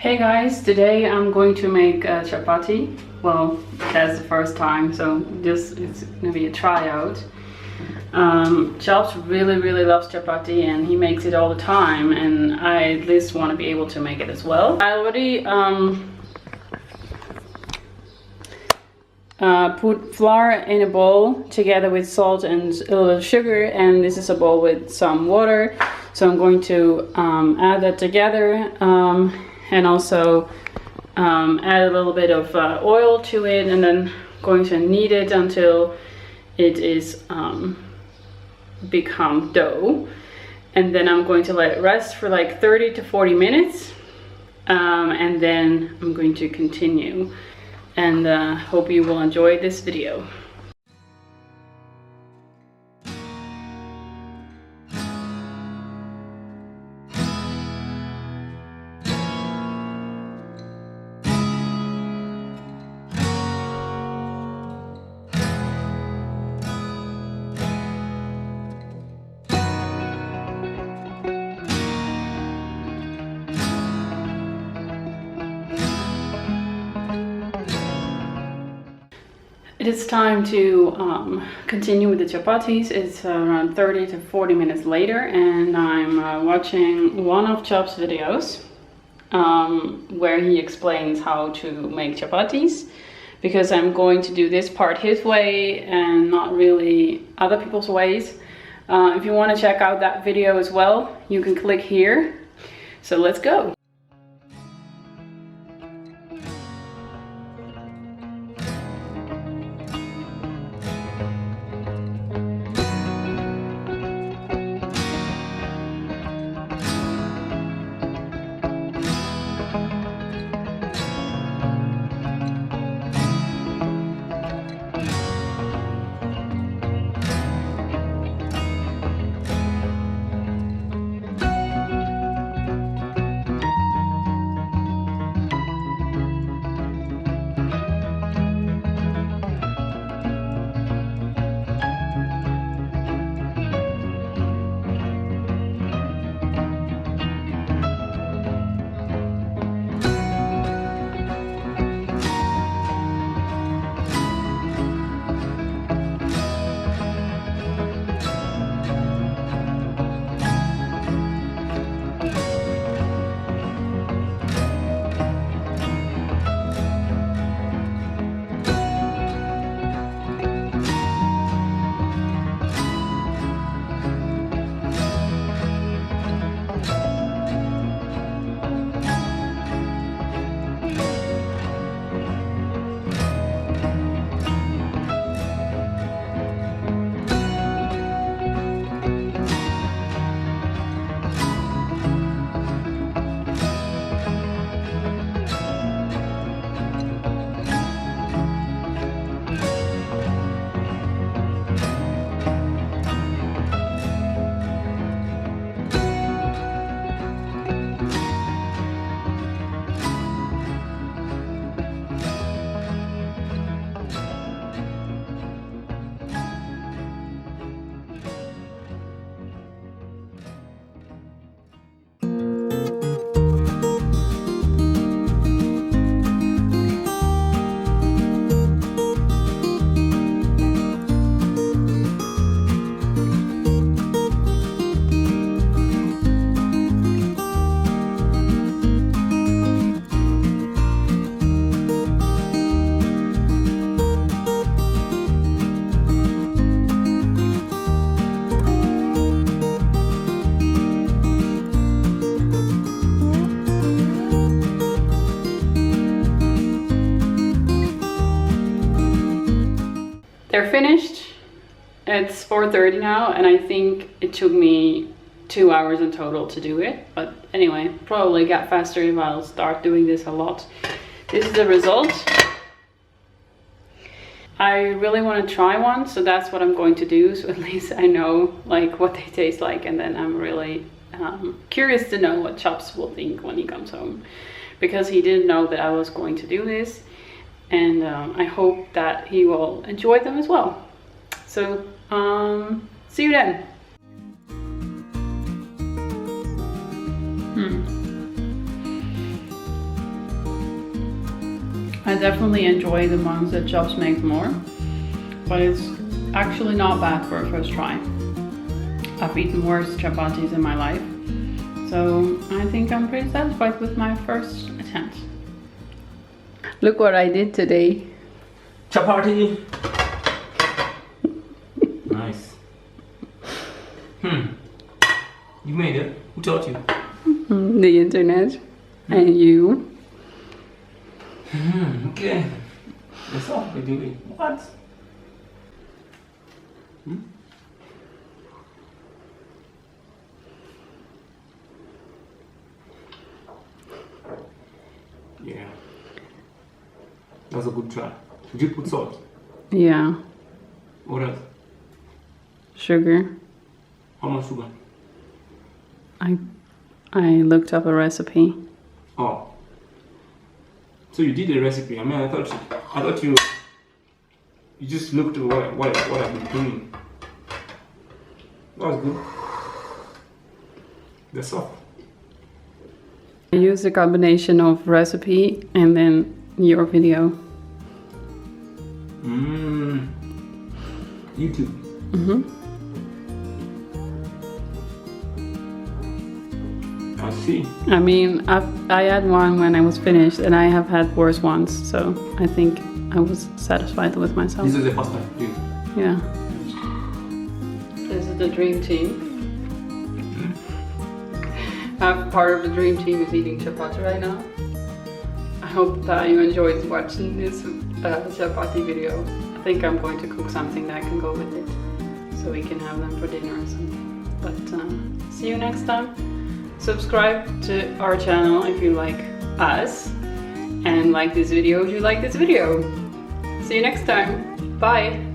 Hey guys, today I'm going to make a chapati. Well, that's the first time, so it's gonna be a tryout. Chaps really loves chapati and he makes it all the time, and I at least want to be able to make it as well. I already put flour in a bowl together with salt and a little bit of sugar, and this is a bowl with some water. So I'm going to add that together. And also add a little bit of oil to it, and then going to knead it until it is become dough. And then I'm going to let it rest for like 30 to 40 minutes, and then I'm going to continue, and hope you will enjoy this video. It is time to continue with the chapatis. It's around 30 to 40 minutes later, and I'm watching one of Chaps' videos where he explains how to make chapatis, because I'm going to do this part his way and not really other people's ways. If you want to check out that video as well, you can click here. So let's go. They're finished. It's 4:30 now, and I think it took me 2 hours in total to do it. But anyway, probably get faster if I'll start doing this a lot. This is the result. I really want to try one, so that's what I'm going to do. So at least I know like what they taste like, and then I'm really curious to know what Chaps will think when he comes home, because he didn't know that I was going to do this. And I hope that he will enjoy them as well. So see you then. I definitely enjoy the ones that Chaps makes more, but it's actually not bad for a first try. I've eaten worse chapatis in my life, so I think I'm pretty satisfied with my first attempt. Look what I did today. Chapati. Nice. You made it. Who taught you? The internet and you. Okay. That's all we're doing. What? Yeah. That was a good try. Did you put salt? Yeah. What else? Sugar. How much sugar? I looked up a recipe. Oh. So you did a recipe. I mean, I thought you just looked at what I've been doing. That was good. That's soft. I used a combination of recipe and then your video. YouTube. I see. I mean, I had one when I was finished, and I have had worse ones, so I think I was satisfied with myself. This is the pasta. Yeah. This is the dream team. Part of the dream team is eating chapati right now. I hope that you enjoyed watching this chapati video. I think I'm going to cook something that can go with it, so we can have them for dinner or something. But see you next time. Subscribe to our channel if you like us, and like this video if you like this video. See you next time. Bye.